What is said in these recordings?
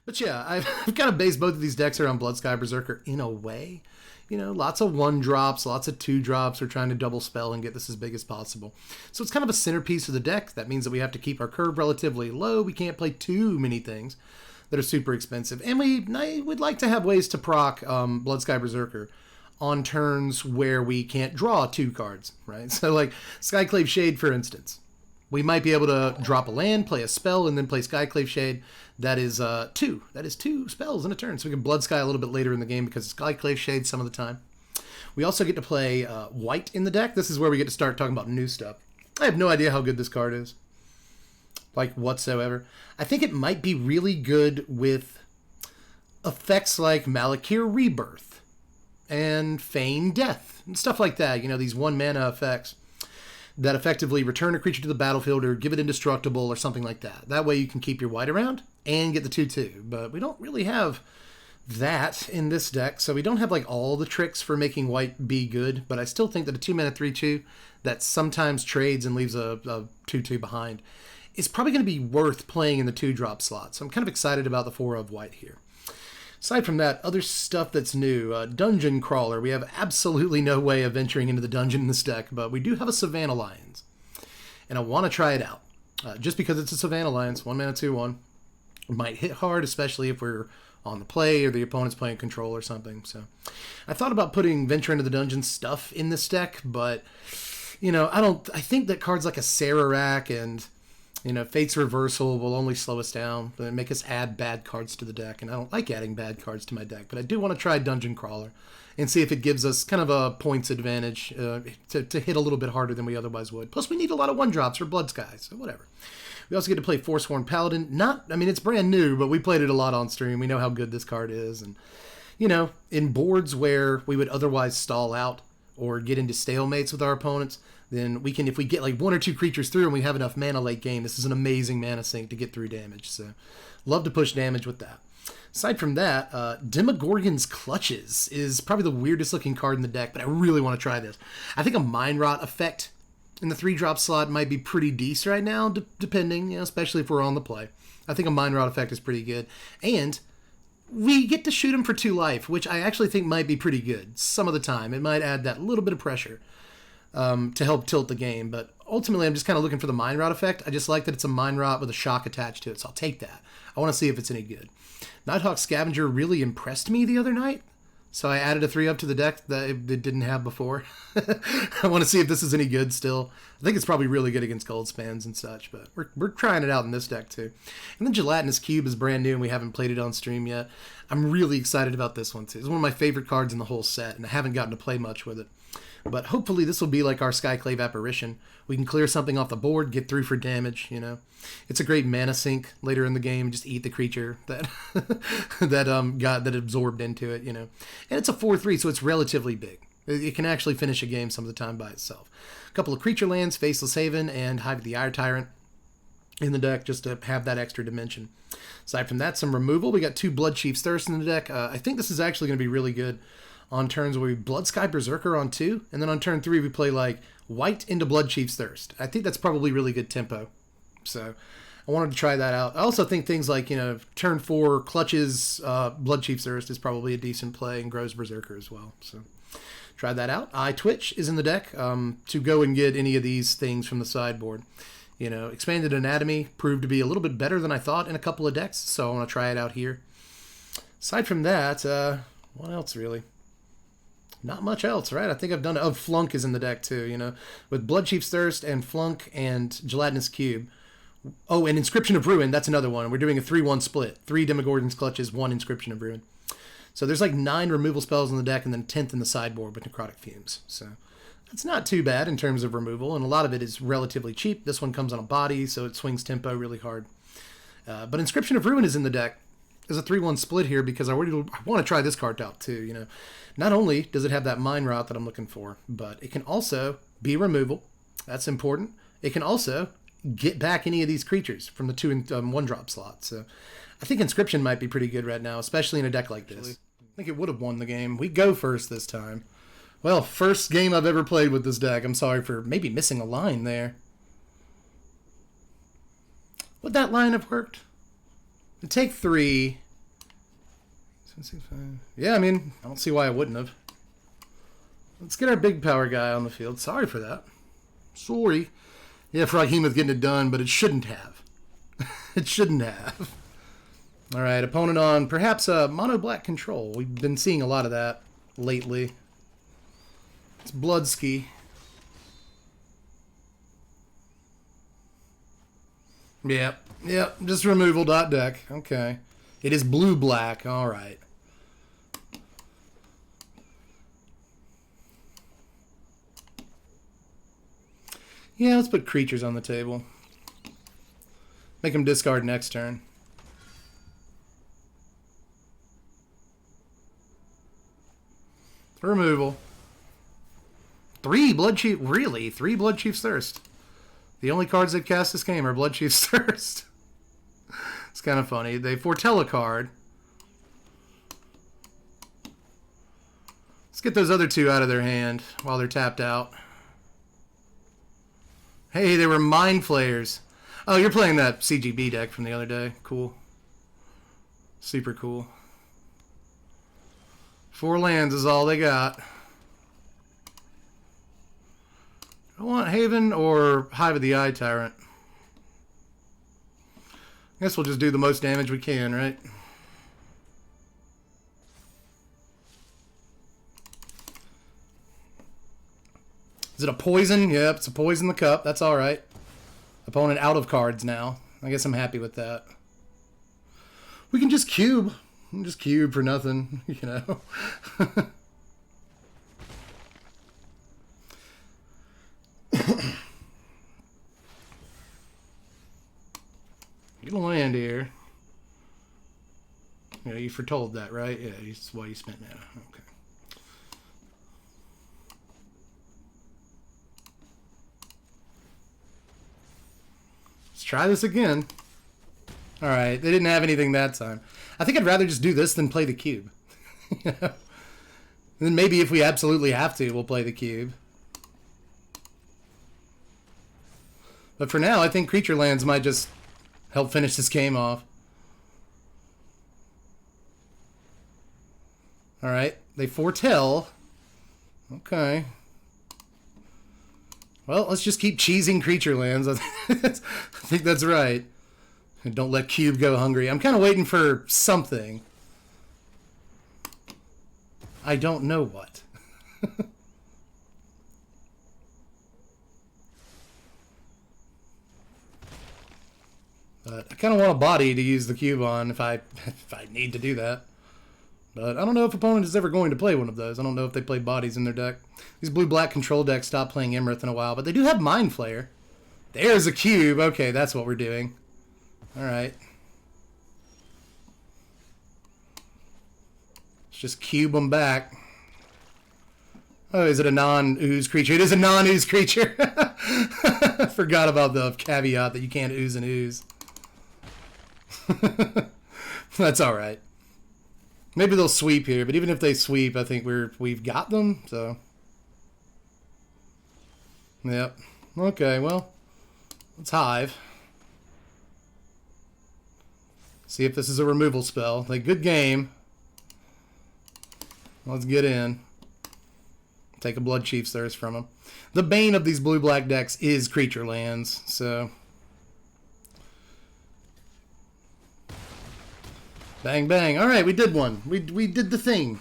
But yeah, I've kind of based both of these decks around Bloodsky Berserker in a way. You know, lots of 1-drops, lots of 2-drops. We're trying to double spell and get this as big as possible. So it's kind of a centerpiece of the deck. That means that we have to keep our curve relatively low. We can't play too many things that are super expensive. And I would like to have ways to proc Bloodsky Berserker on turns where we can't draw 2 cards, right? So like Skyclave Shade, for instance. We might be able to drop a land, play a spell, and then play Skyclave Shade. That is 2. That is 2 spells in a turn. So we can Bloodsky a little bit later in the game because it's Skyclave Shade some of the time. We also get to play Wight in the deck. This is where we get to start talking about new stuff. I have no idea how good this card is. Like, whatsoever. I think it might be really good with effects like Malakir Rebirth and Feign Death and stuff like that. You know, these 1-mana effects that effectively return a creature to the battlefield or give it indestructible or something like that. That way you can keep your Wight around and get the 2/2. But we don't really have that in this deck, so we don't have like all the tricks for making Wight be good, but I still think that a 2-mana 3/2 that sometimes trades and leaves a 2/2 behind is probably going to be worth playing in the 2-drop slot. So I'm kind of excited about the 4 of Wight here. Aside from that, other stuff that's new. Dungeon Crawler. We have absolutely no way of venturing into the dungeon in this deck, but we do have a Savannah Lions. And I want to try it out. Just because it's a Savannah Lions, 1-mana 2/1. It might hit hard, especially if we're on the play or the opponent's playing control or something. So I thought about putting Venture into the Dungeon stuff in this deck, but, you know, I think that cards like a Sararak and, you know, Fate's Reversal will only slow us down and make us add bad cards to the deck. And I don't like adding bad cards to my deck, but I do want to try Dungeon Crawler and see if it gives us kind of a points advantage to hit a little bit harder than we otherwise would. Plus, we need a lot of 1-drops or Bloodsky, so whatever. We also get to play Forsworn Paladin. It's brand new, but we played it a lot on stream. We know how good this card is. And, you know, in boards where we would otherwise stall out or get into stalemates with our opponents, then we can, if we get like 1 or 2 creatures through and we have enough mana late game, this is an amazing mana sink to get through damage. So, love to push damage with that. Aside from that, Demogorgon's Clutches is probably the weirdest looking card in the deck, but I really want to try this. I think a Mind Rot effect in the 3-drop slot might be pretty decent right now, depending, you know, especially if we're on the play. I think a Mind Rot effect is pretty good. And we get to shoot him for 2 life, which I actually think might be pretty good some of the time. It might add that little bit of pressure to help tilt the game. But ultimately, I'm just kind of looking for the Mind Rot effect. I just like that it's a Mind Rot with a shock attached to it, so I'll take that. I want to see if it's any good. Nighthawk Scavenger really impressed me the other night. So I added a 3-up to the deck that it didn't have before. I want to see if this is any good still. I think it's probably really good against gold spans and such, but we're trying it out in this deck too. And then Gelatinous Cube is brand new and we haven't played it on stream yet. I'm really excited about this one too. It's one of my favorite cards in the whole set, and I haven't gotten to play much with it. But hopefully this will be like our Skyclave Apparition. We can clear something off the board, get through for damage, you know. It's a great mana sink later in the game. Just eat the creature that that absorbed into it, you know. And it's a 4/3, so it's relatively big. It can actually finish a game some of the time by itself. A couple of creature lands, Faceless Haven and Hive of the Ire Tyrant in the deck just to have that extra dimension. Aside from that, some removal. We got 2 Bloodchief's Thirst in the deck. I think this is actually going to be really good on turns where we Bloodsky Berserker on 2, and then on turn 3 we play like Wight into Bloodchief's Thirst. I think that's probably really good tempo. So I wanted to try that out. I also think things like, you know, turn 4 Clutches Bloodchief's Thirst is probably a decent play, and grows Berserker as well. So try that out. Eye Twitch is in the deck to go and get any of these things from the sideboard. You know, Expanded Anatomy proved to be a little bit better than I thought in a couple of decks, so I want to try it out here. Aside from that, what else really? Not much else, right? I think I've done it. Oh, Flunk is in the deck too, you know, with Bloodchief's Thirst and Flunk and Gelatinous Cube. Oh, and Inscription of Ruin, that's another one. We're doing a 3-1 split. 3 Demogorgon's Clutches, 1 Inscription of Ruin. So there's like 9 removal spells in the deck and then 10th in the sideboard with Necrotic Fumes. So that's not too bad in terms of removal, and a lot of it is relatively cheap. This one comes on a body, so it swings tempo really hard. But Inscription of Ruin is in the deck. There's a 3-1 split here because I want to try this card out too, you know. Not only does it have that Mind Rot that I'm looking for, but it can also be removal. That's important. It can also get back any of these creatures from the 2 and 1-drop slot. So I think Inscription might be pretty good right now, especially in a deck like this. I think it would have won the game. We go first this time. Well, first game I've ever played with this deck. I'm sorry for maybe missing a line there. Would that line have worked? To take 3 Yeah, I mean, I don't see why I wouldn't have. Let's get our big power guy on the field. Sorry for that. Sorry. Yeah, Froghemoth getting it done, but it shouldn't have. It shouldn't have. All right, opponent on perhaps a mono black control. We've been seeing a lot of that lately. It's Bloodski. Yep, just removal dot deck. Okay. It is blue-black. All right. Yeah, let's put creatures on the table. Make them discard next turn. Removal. 3 Blood Chief. Really? 3 Blood Chief's Thirst. The only cards that cast this game are Blood Chief's Thirst. It's kind of funny. They foretell a card. Let's get those other 2 out of their hand while they're tapped out. Hey, they were Mind Flayers. Oh, you're playing that CGB deck from the other day. Cool. Super cool. 4 lands is all they got. I want Haven or Hive of the Eye Tyrant. I guess we'll just do the most damage we can, right? Is it a poison? Yep, it's a poison the cup. That's alright. Opponent out of cards now. I guess I'm happy with that. We can just cube. Just cube for nothing, you know. Get a land here. Yeah, you foretold that, right? Yeah, that's why you spent mana. Okay. Let's try this again. Alright, they didn't have anything that time. I think I'd rather just do this than play the cube. You know? Then maybe if we absolutely have to, we'll play the cube. But for now, I think creature lands might just help finish this game off. Alright, they foretell. Okay. Well, let's just keep cheesing creature lands. I think that's right. And don't let cube go hungry. I'm kind of waiting for something. I don't know what. But I kind of want a body to use the cube on if I need to do that. But I don't know if opponent is ever going to play one of those. I don't know if they play bodies in their deck. These blue-black control decks stopped playing Emerith in a while, but they do have Mind Flayer. There's a cube. Okay, that's what we're doing. Alright. Let's just cube them back. Oh, is it a non-ooze creature? It is a non-ooze creature. Forgot about the caveat that you can't ooze and ooze. That's alright. Maybe they'll sweep here, but even if they sweep, I think we've got them, so. Yep. Okay, well, let's Hive. See if this is a removal spell. Like, good game. Let's get in. Take a Blood Chief's Thirst from them. The bane of these blue-black decks is creature lands, so. Bang, bang. All right, we did one. We did the thing.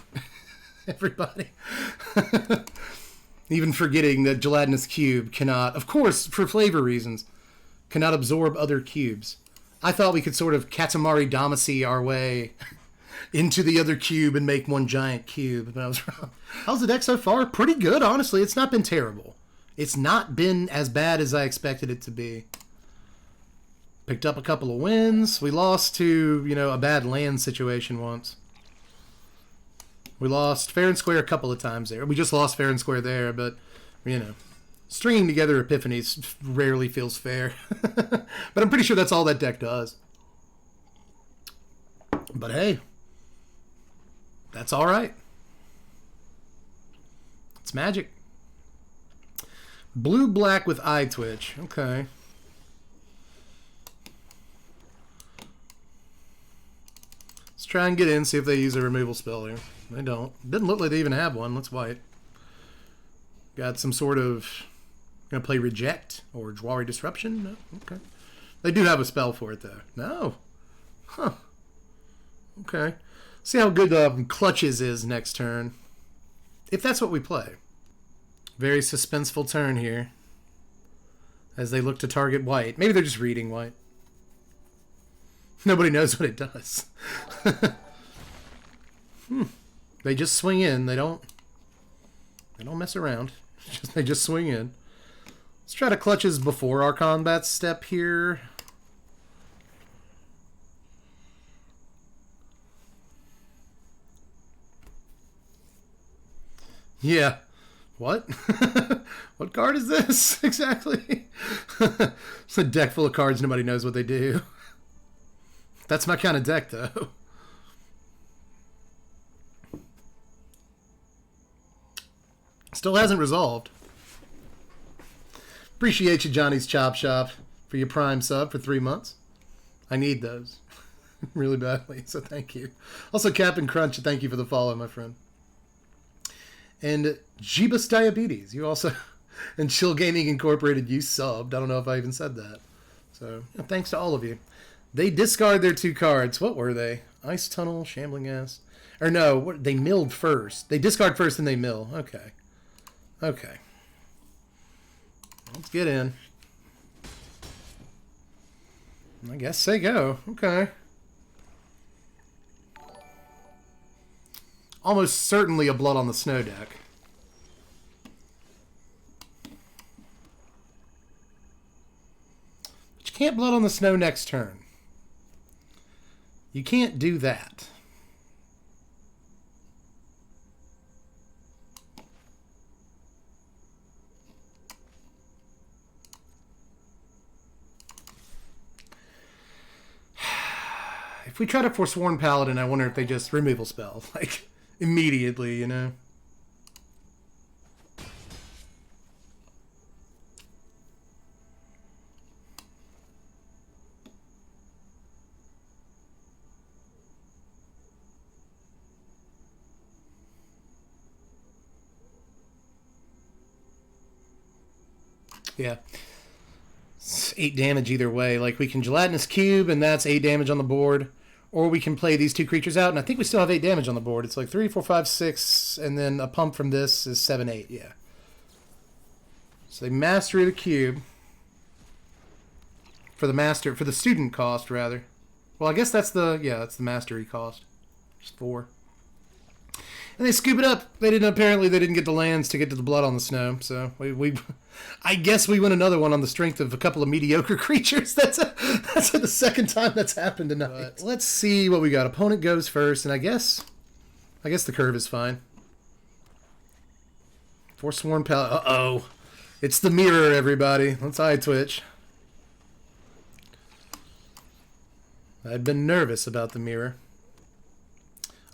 Everybody. Even forgetting that Gelatinous Cube cannot, of course, for flavor reasons, cannot absorb other cubes. I thought we could sort of Katamari Damacy our way into the other cube and make one giant cube, but I was wrong. How's the deck so far? Pretty good, honestly. It's not been terrible. It's not been as bad as I expected it to be. Picked up a couple of wins. We lost to, you know, a bad land situation once. We lost fair and square a couple of times there. We just lost fair and square there, but, you know, stringing together epiphanies rarely feels fair. But I'm pretty sure that's all that deck does. But hey, that's all right. It's Magic. Blue-black with Eye Twitch. Okay. Let's Let's try and get in, see if they use a removal spell here. They don't. Didn't look like they even have one. Let's Wight. Got some sort of... Gonna play Reject or Jwari Disruption? No? Okay. They do have a spell for it, though. No. Huh. Okay. See how good Clutches is next turn. If that's what we play. Very suspenseful turn here. As they look to target Wight. Maybe they're just reading Wight. Nobody knows what it does. They just swing in. They don't mess around. They just swing in. Let's try to Clutches before our combat step here. Yeah. What? What card is this exactly? It's a deck full of cards. Nobody knows what they do. That's my kind of deck, though. Still hasn't resolved. Appreciate you, Johnny's Chop Shop, for your Prime sub for 3 months. I need those really badly, so thank you. Also, Cap'n Crunch, thank you for the follow, my friend. And Jeebus Diabetes, you also... And Chill Gaming Incorporated, you subbed. I don't know if I even said that. So, thanks to all of you. They discard their 2 cards. What were they? Ice Tunnel, Shambling Ass. Or no, they milled first. They discard first and they mill. Okay. Okay. Let's get in. I guess say go. Okay. Almost certainly a Blood on the Snow deck. But you can't Blood on the Snow next turn. You can't do that. If we try to Forsworn Paladin, I wonder if they just removal spell, like, immediately, you know? Yeah. It's 8 damage either way. Like, we can Gelatinous Cube, and that's 8 damage on the board. Or we can play these 2 creatures out, and I think we still have 8 damage on the board. It's like 3, 4, 5, 6, and then a pump from this is 7, 8, yeah. So they Mastery the Cube. For the student cost, rather. Well, I guess that's that's the Mastery cost. Just 4. And they scoop it up. Apparently they didn't get the lands to get to the Blood on the Snow. So I guess we win another one on the strength of a couple of mediocre creatures. That's the second time that's happened tonight. But let's see what we got. Opponent goes first, and I guess the curve is fine. Forsworn Paladin. Uh-oh. It's the mirror, everybody. Let's eye twitch. I'd been nervous about the mirror.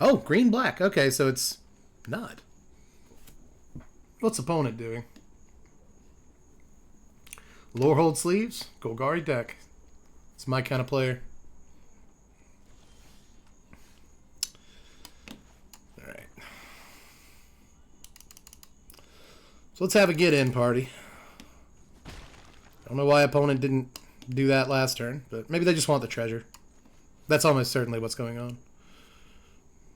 Oh, green-black. Okay, so it's not. What's opponent doing? Lorehold Sleeves, Golgari deck. It's my kind of player. Alright. So let's have a get-in party. I don't know why opponent didn't do that last turn, but maybe they just want the treasure. That's almost certainly what's going on.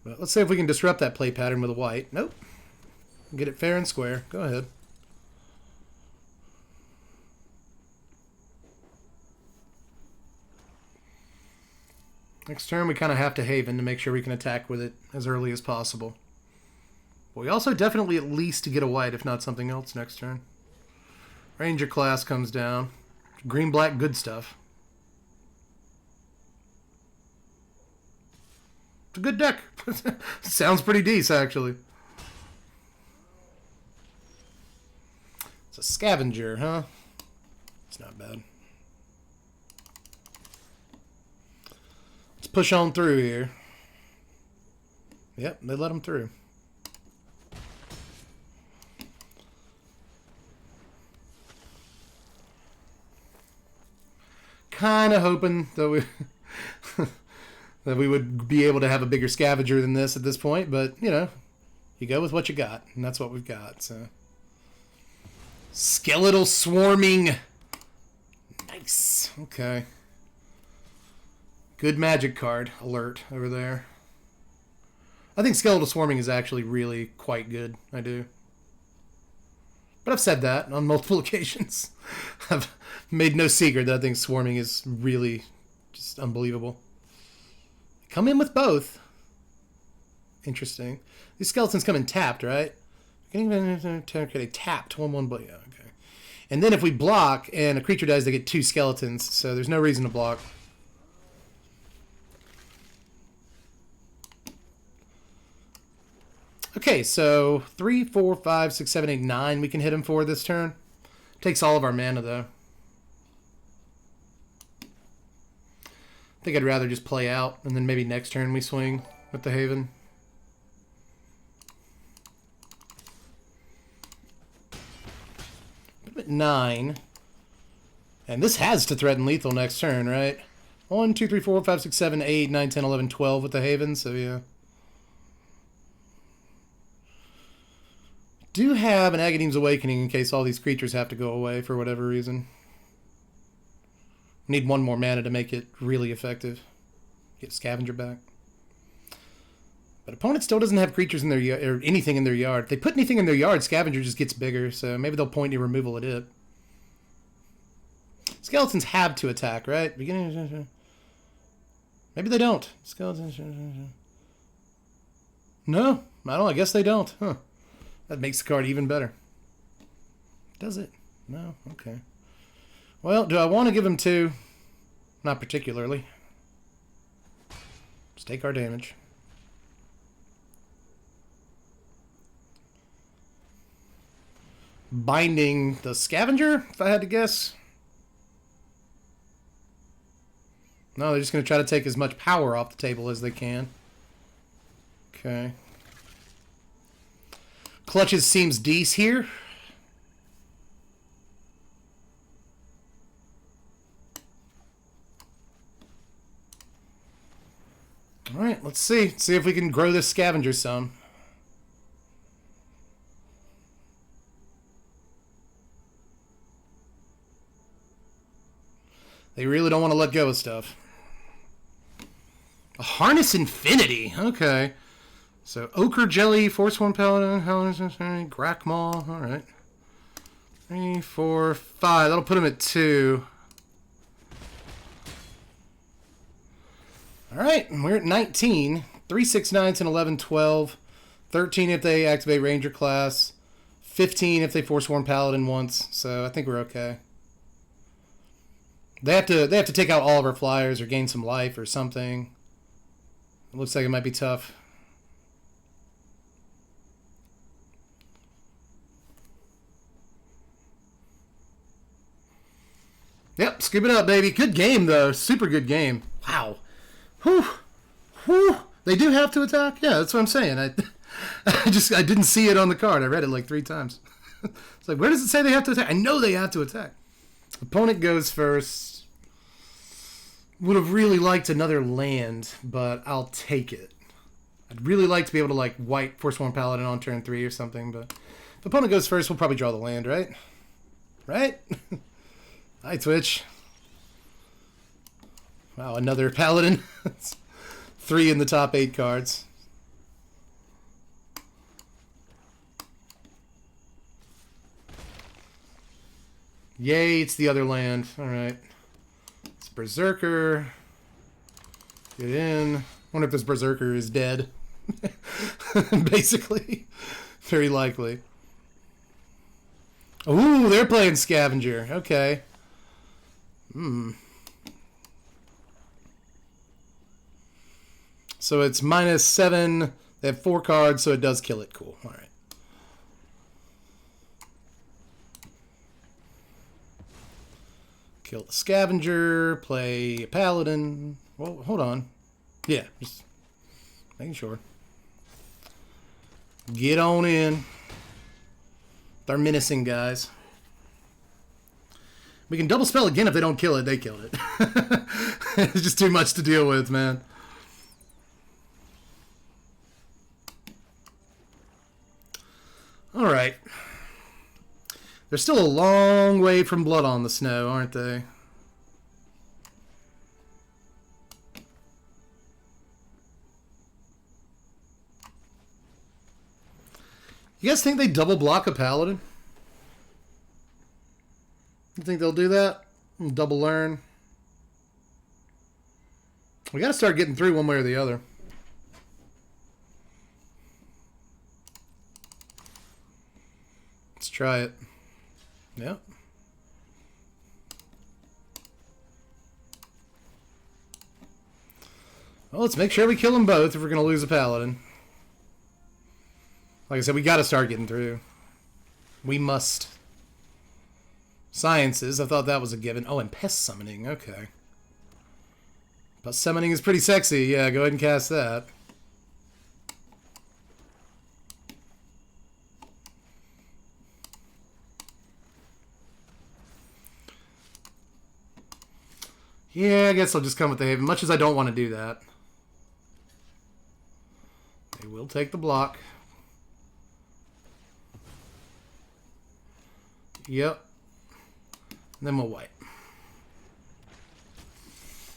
But let's see if we can disrupt that play pattern with a Wight. Nope. Get it fair and square. Go ahead. Next turn, we kind of have to Haven to make sure we can attack with it as early as possible. But we also definitely at least get a Wight, if not something else, next turn. Ranger class comes down. Green-black good stuff. It's a good deck. Sounds pretty decent, actually. It's a scavenger, huh? It's not bad. Let's push on through here. Yep, they let them through. Kind of hoping that that we would be able to have a bigger scavenger than this at this point, but, you know, you go with what you got, and that's what we've got, so. Skeletal swarming. Nice. Okay. Good magic card alert over there. I think skeletal swarming is actually really quite good. I do. But I've said that on multiple occasions. I've made no secret that I think swarming is really just unbelievable. Come in with both. Interesting. These skeletons come in tapped, right? Okay, tapped. 1/1, but yeah, okay. And then if we block and a creature dies, they get 2 skeletons, so there's no reason to block. Okay, so 3, 4, 5, 6, 7, 8, 9 we can hit him for this turn. Takes all of our mana, though. I think I'd rather just play out, and then maybe next turn we swing with the Haven. Put him at 9. And this has to threaten lethal next turn, right? 1, 2, 3, 4, 5, 6, 7, 8, 9, 10, 11, 12 with the Haven, so yeah. Do have an Agadeem's Awakening in case all these creatures have to go away for whatever reason. Need 1 more mana to make it really effective. Get Scavenger back. But opponent still doesn't have creatures in their yard, or anything in their yard. If they put anything in their yard, Scavenger just gets bigger, so maybe they'll point your removal at it. Skeletons have to attack, right? Beginning. Maybe they don't. Skeletons. No, I don't. I guess they don't. Huh. That makes the card even better. Does it? No? Okay. Well, do I want to give him 2? Not particularly. Let's take our damage. Binding the Scavenger, if I had to guess. No, they're just going to try to take as much power off the table as they can. Okay. Clutches seems decent here. All right, let's see. See if we can grow this Scavenger some. They really don't want to let go of stuff. A Harness Infinity. Okay. So, Ochre Jelly, Forsworn Paladin, Grakmaw. All right. 3, 4, 5. That'll put him at 2. All right. And we're at 19. 3, 6, 9, 10, 11, 12. 13 if they activate Ranger class. 15 if they Forsworn Paladin once. So, I think we're okay. They have to take out all of our flyers or gain some life or something. It looks like it might be tough. Yep, scoop it up, baby. Good game, though. Super good game. Wow. Whew. Whew. They do have to attack? Yeah, that's what I'm saying. I didn't see it on the card. I read it like 3 times. It's like, where does it say they have to attack? I know they have to attack. Opponent goes first. Would have really liked another land, but I'll take it. I'd really like to be able to, like, Wight Forsworn Paladin on turn 3 or something, but if opponent goes first, we'll probably draw the land, right? Right? Hi, Twitch. Wow, another Paladin. 3 in the top 8 cards. Yay, it's the other land. All right. It's Berserker. Get in. Wonder if this Berserker is dead. Basically. Very likely. Ooh, they're playing Scavenger. Okay. So it's -7. They have 4 cards, so it does kill it. Cool. All right. Kill the Scavenger, play a Paladin. Well, hold on. Yeah, just making sure. Get on in. They're menacing, guys. We can double spell again if they don't kill it. They killed it. It's just too much to deal with, man. right. They're still a long way from blood on the snow, aren't they? You guys think they double block a Paladin? You think they'll do that? Double learn? We got to start getting through one way or the other. Let's try it. Yep. Well, let's make sure we kill them both if we're going to lose a Paladin. Like I said, we got to start getting through. We must. Sciences, I thought that was a given. Oh, and pest summoning, okay. Pest summoning is pretty sexy. Yeah, go ahead and cast that. Yeah, I guess I'll just come with the Haven, much as I don't want to do that. They will take the block. Yep. And then we'll wipe.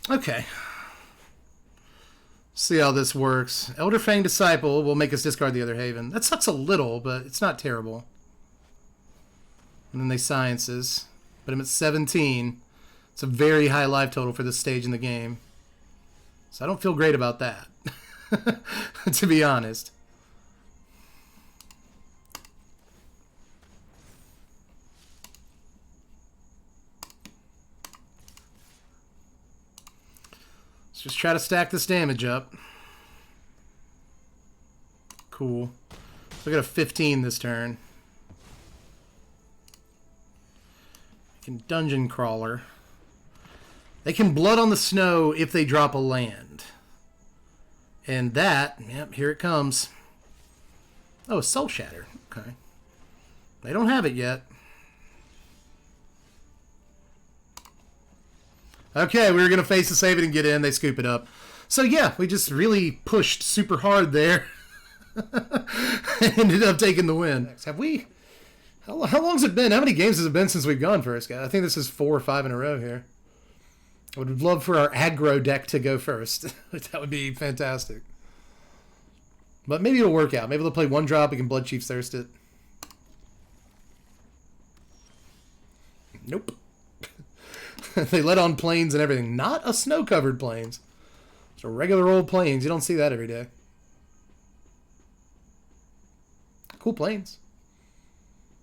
Okay. See how this works. Elder Fang Disciple will make us discard the other Haven. That sucks a little, but it's not terrible. And then they Sciences. Put him at 17. It's a very high life total for this stage in the game. So I don't feel great about that. To be honest. Let's just try to stack this damage up. Cool. So we got a 15 this turn. We can Dungeon Crawler. They can Blood on the Snow if they drop a land. And that, yep, here it comes. Oh, Soul Shatter. Okay. They don't have it yet. Okay, we were going to face the save it and get in. They scoop it up. So, yeah, we just really pushed super hard there. Ended up taking the win. Have we... How long's it been? How many games has it been since we've gone first, guys? I think this is 4 or 5 in a row here. I would love for our aggro deck to go first. That would be fantastic. But maybe it'll work out. Maybe they'll play 1-drop. We can Blood Chief's Thirst it. Nope. They let on plains and everything. Not a snow-covered plains. It's a regular old plains. You don't see that every day. Cool plains.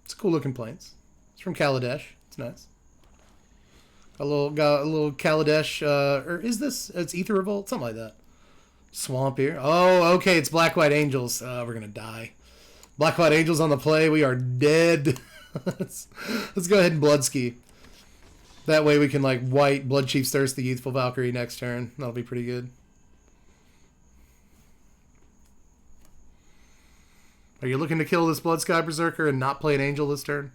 It's a cool-looking plains. It's from Kaladesh. It's nice. Got a little Kaladesh, or is this? It's Ether Revolt? Something like that. Swamp here. Oh, okay, it's Black White Angels. We're going to die. Black White Angels on the play. We are dead. let's go ahead and Blood Ski. That way we can, like, white Blood Chief's Thirst the Youthful Valkyrie next turn. That'll be pretty good. Are you looking to kill this Blood Sky Berserker and not play an Angel this turn?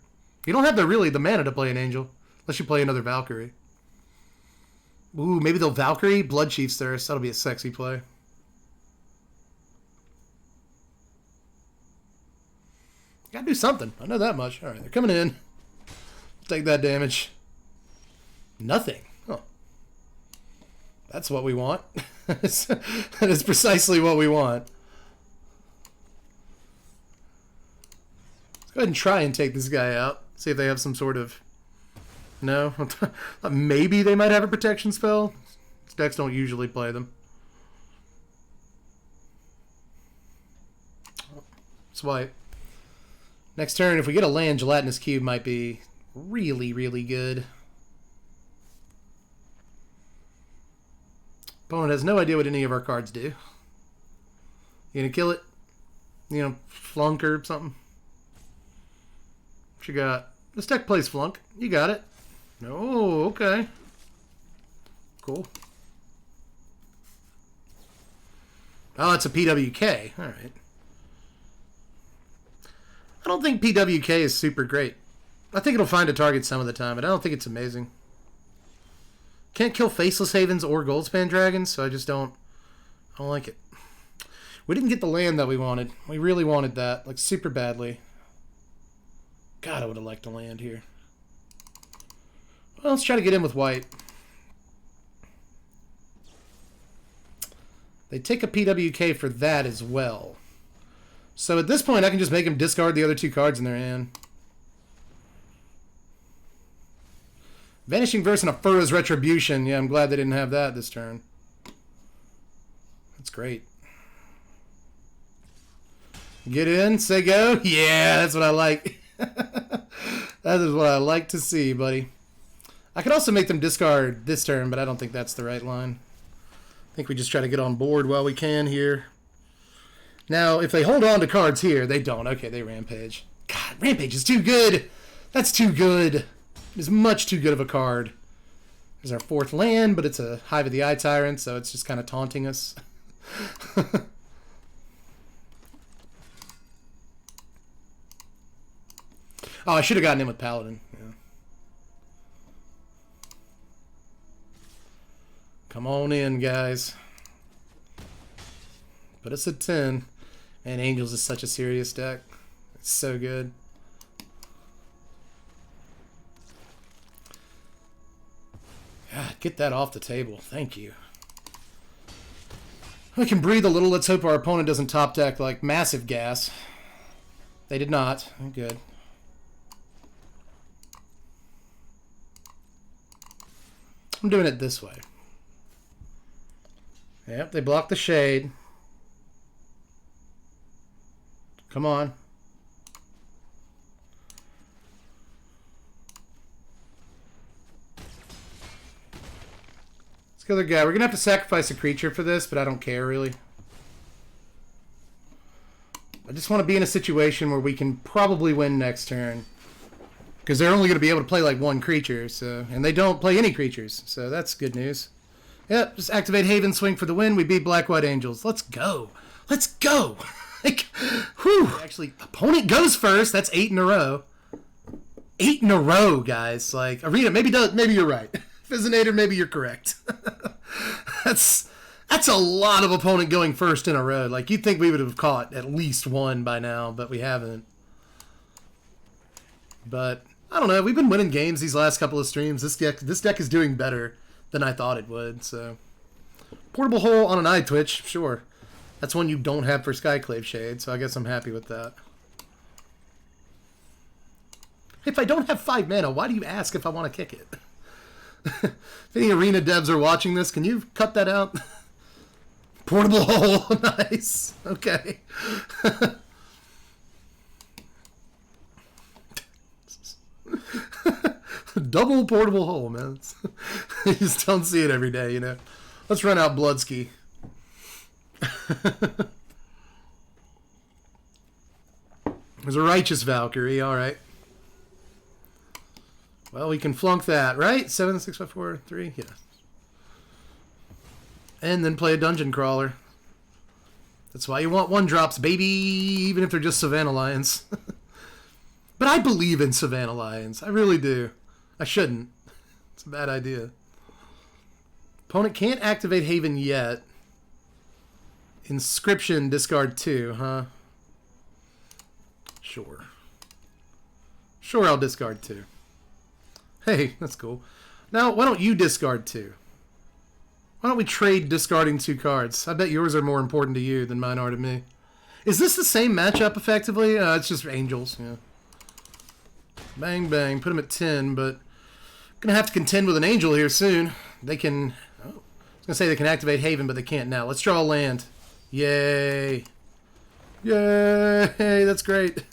You don't have the mana to play an Angel. Unless you play another Valkyrie. Ooh, maybe they'll Valkyrie, Blood Chief's Thirst. That'll be a sexy play. Gotta do something. I know that much. Alright, they're coming in. Take that damage. Nothing. Oh. That's what we want. That is precisely what we want. Let's go ahead and try and take this guy out. See if they have some sort of... No? Maybe they might have a protection spell. These decks don't usually play them. It's white. Next turn, if we get a land, Gelatinous Cube might be really, really good. Opponent has no idea what any of our cards do. You gonna kill it? You know, flunk or something? What you got? This deck plays flunk. You got it. Oh, okay. Cool. Oh, it's a PWK. All right. I don't think PWK is super great. I think it'll find a target some of the time, but I don't think it's amazing. Can't kill Faceless Havens or Goldspan Dragons, so I just don't like it. We didn't get the land that we wanted. We really wanted that, like, super badly. God, I would have liked to land here. Well, let's try to get in with Wight. They take a PWK for that as well. So at this point, I can just make them discard the other 2 cards in their hand. Vanishing Verse and a Furrow's Retribution. Yeah, I'm glad they didn't have that this turn. That's great. Get in, say go. Yeah, that's what I like. That is what I like to see, buddy. I could also make them discard this turn, but I don't think that's the right line. I think we just try to get on board while we can here. Now, if they hold on to cards here, they don't. Okay, they Rampage. God, Rampage is too good. That's too good. It's much too good of a card. There's our 4th land, but it's a Hive of the Eye Tyrant, so it's just kind of taunting us. Oh, I should have gotten in with Paladin. Yeah. Come on in, guys. But it's a 10. And Angels is such a serious deck. It's so good. God, get that off the table. Thank you. We can breathe a little. Let's hope our opponent doesn't top deck like massive gas. They did not. Good. I'm doing it this way. Yep, they block the shade. Come on. Let's go the guy. We're going to have to sacrifice a creature for this, but I don't care, really. I just want to be in a situation where we can probably win next turn. Because they're only going to be able to play like 1 creature, so, and they don't play any creatures, so that's good news. Yep, just activate Haven, swing for the win. We beat Black-White Angels. Let's go. Let's go. Like, whew. Actually, opponent goes first. That's 8 in a row. 8 in a row, guys. Like, Arena, maybe you're right. Fizzinator, maybe you're correct. That's a lot of opponent going first in a row. Like, you'd think we would have caught at least 1 by now, but we haven't. But I don't know. We've been winning games these last couple of streams. This deck is doing better than I thought it would. So, Portable Hole on an eye twitch, sure. That's one you don't have for Skyclave Shade, so I guess I'm happy with that. If I don't have 5 mana, why do you ask if I want to kick it? If any Arena devs are watching this, can you cut that out? Portable Hole, nice. Okay. Double Portable Hole, man. You just don't see it every day, you know. Let's run out Bloodski. There's a Righteous Valkyrie, alright. Well, we can flunk that, right? 7, 6, 5, 4, 3, yeah. And then play a Dungeon Crawler. That's why you want 1-drops, baby, even if they're just Savannah Lions. But I believe in Savannah Lions. I really do. I shouldn't. It's a bad idea. Opponent can't activate Haven yet. Inscription, discard 2, huh? Sure. Sure, I'll discard 2. Hey, that's cool. Now, why don't you discard 2? Why don't we trade discarding 2 cards? I bet yours are more important to you than mine are to me. Is this the same matchup, effectively? It's just Angels, yeah. Bang, bang. Put them at 10, but I'm going to have to contend with an Angel here soon. They can... Oh, I was going to say they can activate Haven, but they can't now. Let's draw a land. Yay. Yay. That's great.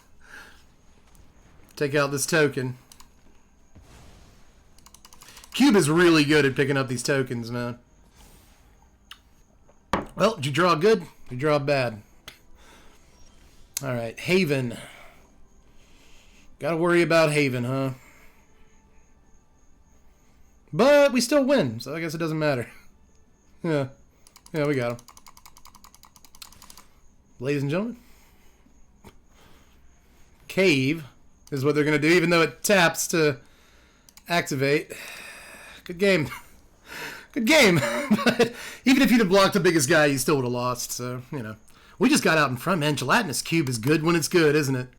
Take out this token. Cube is really good at picking up these tokens, man. Well, did you draw good? Did you draw bad? Alright, Haven. Gotta worry about Haven, huh? But we still win, so I guess it doesn't matter. Yeah. Yeah, we got him. Ladies and gentlemen. Cave is what they're going to do, even though it taps to activate. Good game. Good game. But even if you'd have blocked the biggest guy, you still would have lost. So, you know. We just got out in front, man. Gelatinous Cube is good when it's good, isn't it?